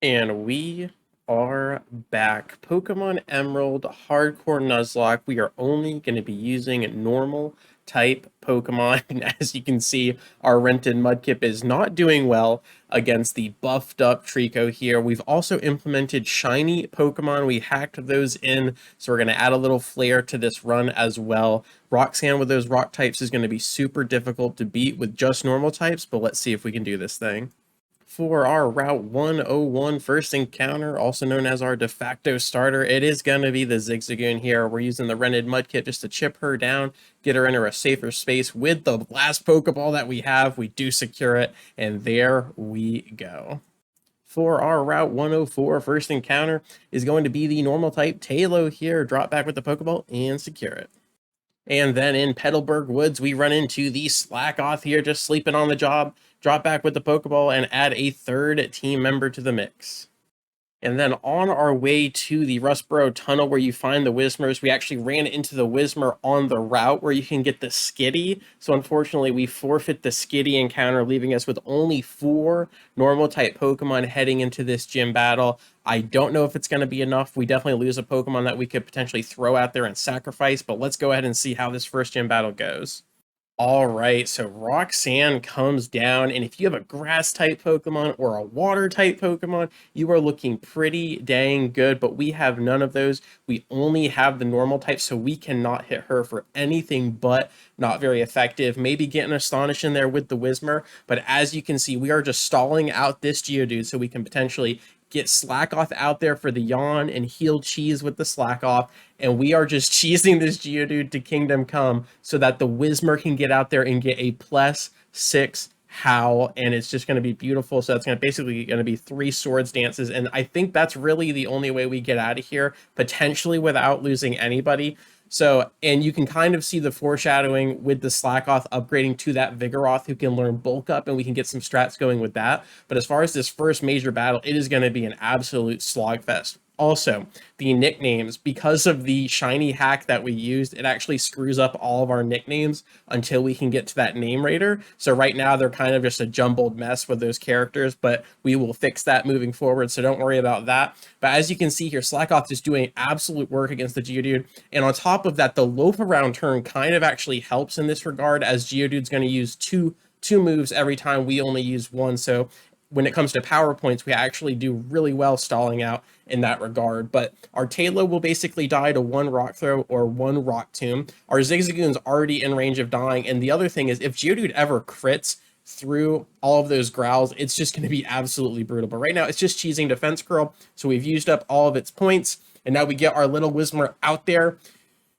And we are back. Pokemon Emerald Hardcore Nuzlocke. We are only going to be using normal type Pokemon. And as you can see, our rented Mudkip is not doing well against the buffed up Trico here. We've also implemented shiny Pokemon. We hacked those in, so we're going to add a little flair to this run as well. Roxanne with those rock types is going to be super difficult to beat with just normal types, but let's see if we can do this thing. For our Route 101 first encounter, also known as our de facto starter, it is going to be the Zigzagoon here. We're using the rented Mudkip just to chip her down, get her into a safer space. With the last Pokeball that we have, we do secure it, and there we go. For our Route 104 first encounter is going to be the normal type Talo here. Drop back with the Pokeball and secure it. And then in Petalburg Woods, we run into the Slackoth here, just sleeping on the job. Drop back with the Pokeball and add a third team member to the mix. And then on our way to the Rustboro Tunnel where you find the Whismers, we actually ran into the Whismer on the route where you can get the Skitty. So unfortunately, we forfeit the Skitty encounter, leaving us with only 4 normal-type Pokemon heading into this gym battle. I don't know if it's going to be enough. We definitely lose a Pokemon that we could potentially throw out there and sacrifice, but let's go ahead and see how this first gym battle goes. All right, so Roxanne comes down, and if you have a grass-type Pokemon or a water-type Pokemon, you are looking pretty dang good, but we have none of those. We only have the normal type, so we cannot hit her for anything but not very effective. Maybe getting Astonish in there with the Whismer, but as you can see, we are just stalling out this Geodude so we can potentially get Slackoth out there for the Yawn and heal Cheese with the Slackoth, and we are just cheesing this Geodude to Kingdom Come so that the Whismer can get out there and get a +6 Howl, and it's just going to be beautiful. So that's going to basically going to be 3 Swords Dances, and I think that's really the only way we get out of here, potentially without losing anybody. So, and you can kind of see the foreshadowing with the Slackoth upgrading to that Vigoroth who can learn Bulk Up, and we can get some strats going with that. But as far as this first major battle, it is going to be an absolute slogfest. Also, the nicknames, because of the shiny hack that we used, it actually screws up all of our nicknames until we can get to that name raider. So right now they're kind of just a jumbled mess with those characters, but we will fix that moving forward, so don't worry about that. But as you can see here, Slackoth is doing absolute work against the Geodude, and on top of that, the Loaf Around turn kind of actually helps in this regard, as Geodude's going to use two moves every time we only use one. So when it comes to power points, we actually do really well stalling out in that regard. But our Talo will basically die to 1 Rock Throw or 1 Rock Tomb. Our Zigzagoon's already in range of dying. And the other thing is, if Geodude ever crits through all of those growls, it's just going to be absolutely brutal. But right now, it's just cheesing Defense Curl. So we've used up all of its points. And now we get our little Whismer out there,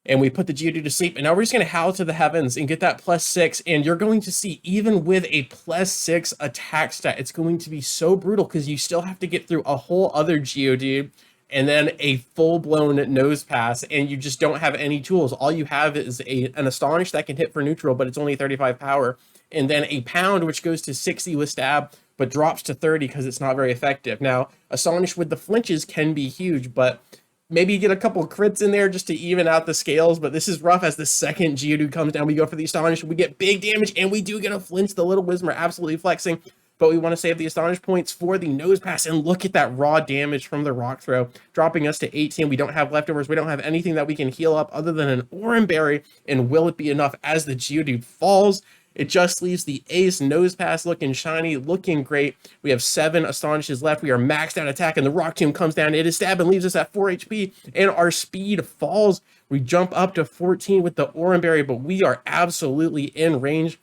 and we put the Geodude to sleep, and now we're just going to howl to the heavens and get that +6, and you're going to see, even with a +6 attack stat, it's going to be so brutal, because you still have to get through a whole other Geodude, and then a full-blown Nosepass, and you just don't have any tools. All you have is an Astonish that can hit for neutral, but it's only 35 power, and then a Pound, which goes to 60 with Stab, but drops to 30 because it's not very effective. Now, Astonish with the flinches can be huge, but maybe get a couple crits in there just to even out the scales, but this is rough. As the second Geodude comes down, we go for the Astonish, we get big damage, and we do get a flinch. The little Whismer absolutely flexing, but we want to save the Astonish points for the Nosepass, and look at that raw damage from the Rock Throw, dropping us to 18. We don't have leftovers. We don't have anything that we can heal up other than an Oran Berry, and will it be enough as the Geodude falls? It just leaves the Ace Nosepass looking shiny, looking great. We have 7 Astonishes left. We are maxed out attack, and the Rock Tomb comes down. It is stabbed and leaves us at 4 HP, and our speed falls. We jump up to 14 with the Oran Berry, but we are absolutely in range.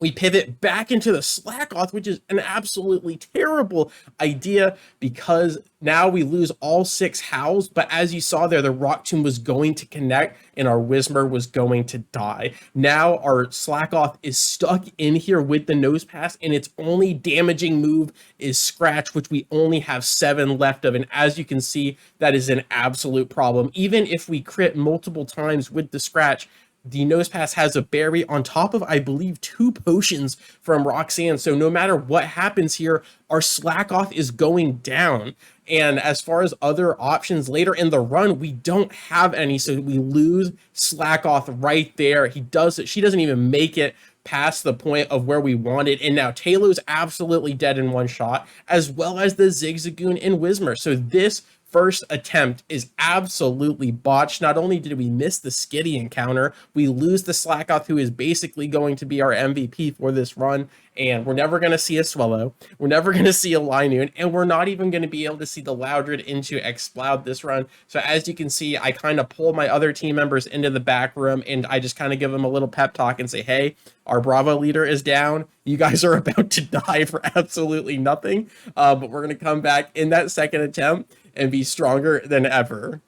We pivot back into the Slackoth, which is an absolutely terrible idea, because now we lose all 6 howls. But as you saw there, the Rock Tomb was going to connect and our Whismer was going to die. Now our Slackoth is stuck in here with the Nosepass, and its only damaging move is Scratch, which we only have 7 left of. And as you can see, that is an absolute problem. Even if we crit multiple times with the Scratch, the Nosepass has a berry on top of, I believe, 2 potions from Roxanne. So no matter what happens here, our Slackoth is going down. And as far as other options later in the run, we don't have any. So we lose Slackoth right there. She doesn't even make it past the point of where we wanted. And now Taylor's absolutely dead in one shot, as well as the Zigzagoon and Whismur. So this first attempt is absolutely botched. Not only did we miss the Skitty encounter, we lose the Slackoth, who is basically going to be our MVP for this run, and we're never going to see a Swellow, we're never going to see a Linoon, and we're not even going to be able to see the Loudred into Exploud this run. So as you can see, I kind of pull my other team members into the back room, and I just kind of give them a little pep talk and say, hey, our Bravo leader is down. You guys are about to die for absolutely nothing, but we're going to come back in that second attempt and be stronger than ever.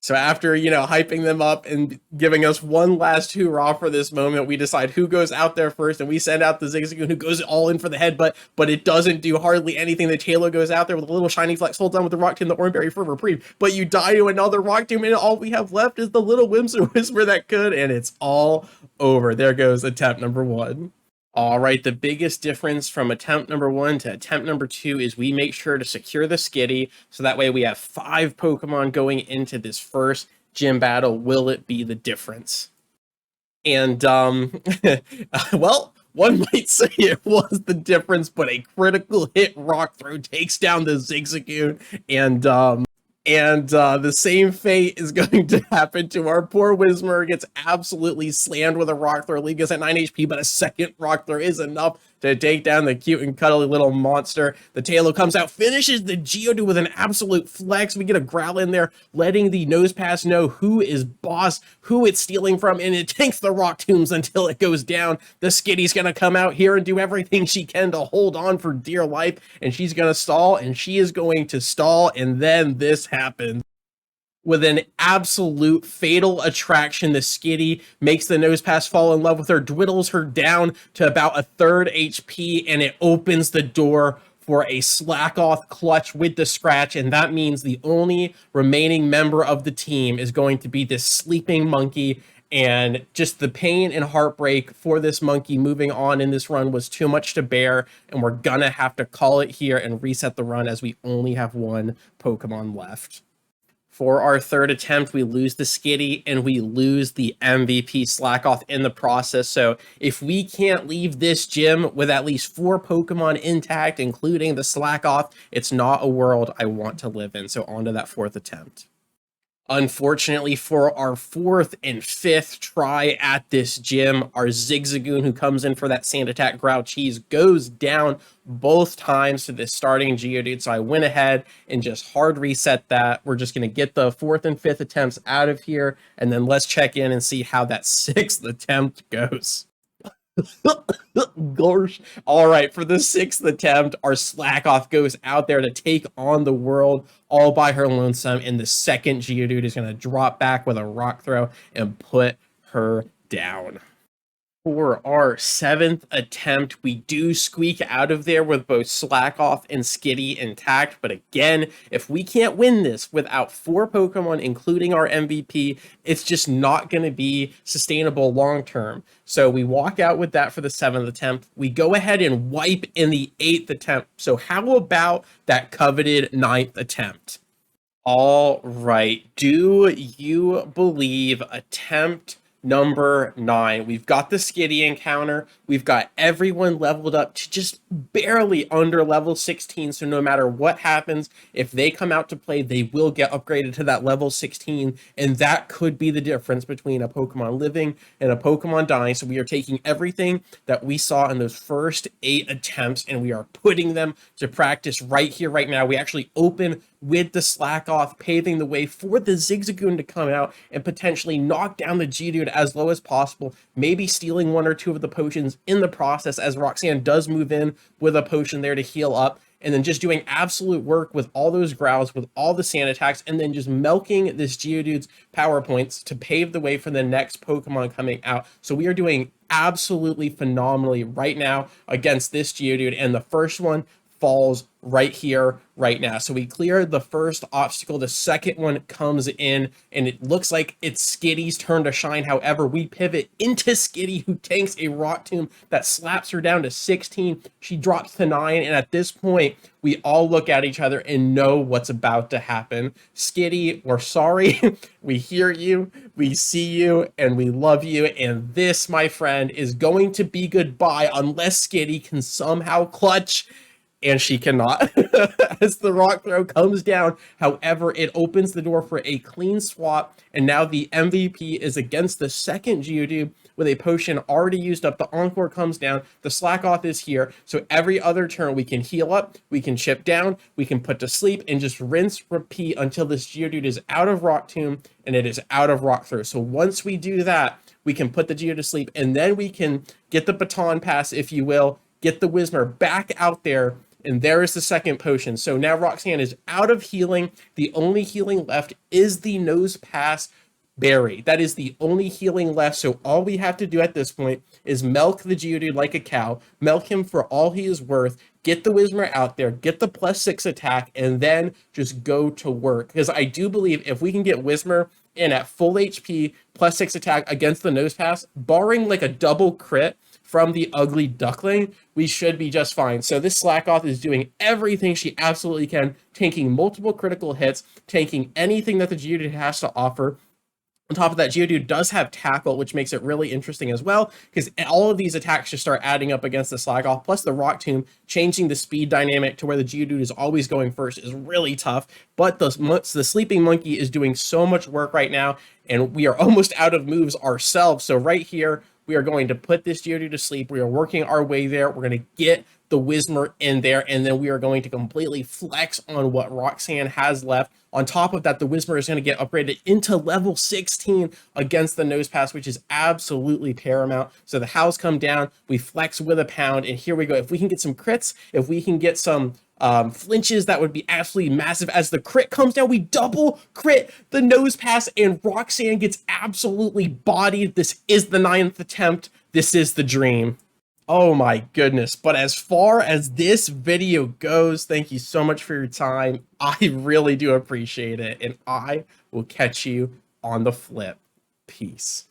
So after, hyping them up and giving us one last hoorah for this moment, we decide who goes out there first, and we send out the Zigzagoon, who goes all in for the headbutt, but it doesn't do hardly anything. The Taylor goes out there with a little shiny flex, holds on with the Rock Tomb, the Oranberry for reprieve, but you die to another Rock Tomb, and all we have left is the little Whisper that could, and it's all over. There goes attempt number 1. All right, the biggest difference from attempt number 1 to attempt number 2 is we make sure to secure the Skitty, so that way we have 5 Pokemon going into this first gym battle. Will it be the difference? And, well, one might say it was the difference, but a critical hit Rock Throw takes down the Zigzagoon, and the same fate is going to happen to our poor Whismur. Gets absolutely slammed with a Rock Throw. League is at 9 HP, but a second Rock Throw is enough to take down the cute and cuddly little monster. The Taillow comes out, finishes the Geodude with an absolute flex. We get a Growl in there, letting the Nosepass know who is boss, who it's stealing from, and it tanks the Rock Tombs until it goes down. The Skitty's gonna come out here and do everything she can to hold on for dear life, and she's gonna stall, and she is going to stall, and then this happens. With an absolute fatal attraction, the Skitty makes the Nosepass fall in love with her, dwindles her down to about a third HP, and it opens the door for a Slackoth clutch with the scratch, and that means the only remaining member of the team is going to be this sleeping monkey, and just the pain and heartbreak for this monkey moving on in this run was too much to bear, and we're gonna have to call it here and reset the run as we only have one Pokemon left. For our third attempt, we lose the Skitty and we lose the MVP Slackoth in the process. So if we can't leave this gym with at least 4 Pokemon intact, including the Slackoth, it's not a world I want to live in. So on to that 4th attempt. Unfortunately, for our 4th and 5th try at this gym, our Zigzagoon, who comes in for that Sand Attack Growl Cheese, goes down both times to this starting Geodude. So I went ahead and just hard reset that. We're just going to get the 4th and 5th attempts out of here, and then let's check in and see how that 6th attempt goes. Gosh. All right, for the 6th attempt, our Slackoth goes out there to take on the world all by her lonesome, and the second Geodude is going to drop back with a Rock Throw and put her down. For our 7th attempt, we do squeak out of there with both Slackoth and Skitty intact, but again, if we can't win this without 4 Pokemon, including our MVP, it's just not going to be sustainable long-term. So we walk out with that for the 7th attempt. We go ahead and wipe in the 8th attempt. So how about that coveted 9th attempt? All right, do you believe attempt number 9? We've got the Skitty encounter. We've got everyone leveled up to just barely under level 16. So no matter what happens, if they come out to play, they will get upgraded to that level 16. And that could be the difference between a Pokemon living and a Pokemon dying. So we are taking everything that we saw in those first 8 attempts and we are putting them to practice right here, right now. We actually open with the Slackoth, paving the way for the Zigzagoon to come out and potentially knock down the Geodude as low as possible, maybe stealing 1 or 2 of the potions in the process, as Roxanne does move in with a potion there to heal up, and then just doing absolute work with all those Growls, with all the Sand Attacks, and then just milking this Geodude's power points to pave the way for the next Pokemon coming out. So we are doing absolutely phenomenally right now against this Geodude, and the first one falls right here, right now. So we cleared the first obstacle. The second one comes in, and it looks like it's Skitty's turn to shine. However, we pivot into Skitty, who tanks a Rock Tomb that slaps her down to 16. She drops to 9, and at this point, we all look at each other and know what's about to happen. Skitty, we're sorry. We hear you, we see you, and we love you. And this, my friend, is going to be goodbye unless Skitty can somehow clutch. And she cannot as the rock throw comes down. However, it opens the door for a clean swap. And now the MVP is against the second Geodude with a potion already used up. The Encore comes down. The Slack Off is here. So every other turn we can heal up, we can chip down, we can put to sleep, and just rinse, repeat until this Geodude is out of Rock Tomb and it is out of Rock Throw. So once we do that, we can put the Geodude to sleep, and then we can get the baton pass, if you will, get the Whismur back out there. And there is the second potion. So now Roxanne is out of healing. The only healing left is the Nosepass berry. That is the only healing left. So all we have to do at this point is milk the Geodude like a cow, milk him for all he is worth, get the Whismur out there, get the +6 attack, and then just go to work. Because I do believe if we can get Whismur in at full HP, +6 attack against the Nosepass, barring like a double crit from the ugly duckling, we should be just fine. So this Slack Off is doing everything she absolutely can, tanking multiple critical hits, tanking anything that the Geodude has to offer. On top of that, Geodude does have Tackle, which makes it really interesting as well, because all of these attacks just start adding up against the Slack Off, plus the Rock Tomb changing the speed dynamic to where the Geodude is always going first is really tough. But the Sleeping Monkey is doing so much work right now, and we are almost out of moves ourselves. So right here, we are going to put this Geodude to sleep. We are working our way there. We're going to get the Whismur in there, and then we are going to completely flex on what Roxanne has left. On top of that, the Whismur is going to get upgraded into level 16 against the Nosepass, which is absolutely paramount. So the Howls come down, we flex with a pound, and here we go. If we can get some crits, if we can get some flinches, that would be absolutely massive. As the crit comes down, we double crit the Nosepass, and Roxanne gets absolutely bodied. This is the 9th attempt. This is the dream. Oh my goodness. But as far as this video goes, thank you so much for your time. I really do appreciate it, and I will catch you on the flip. Peace.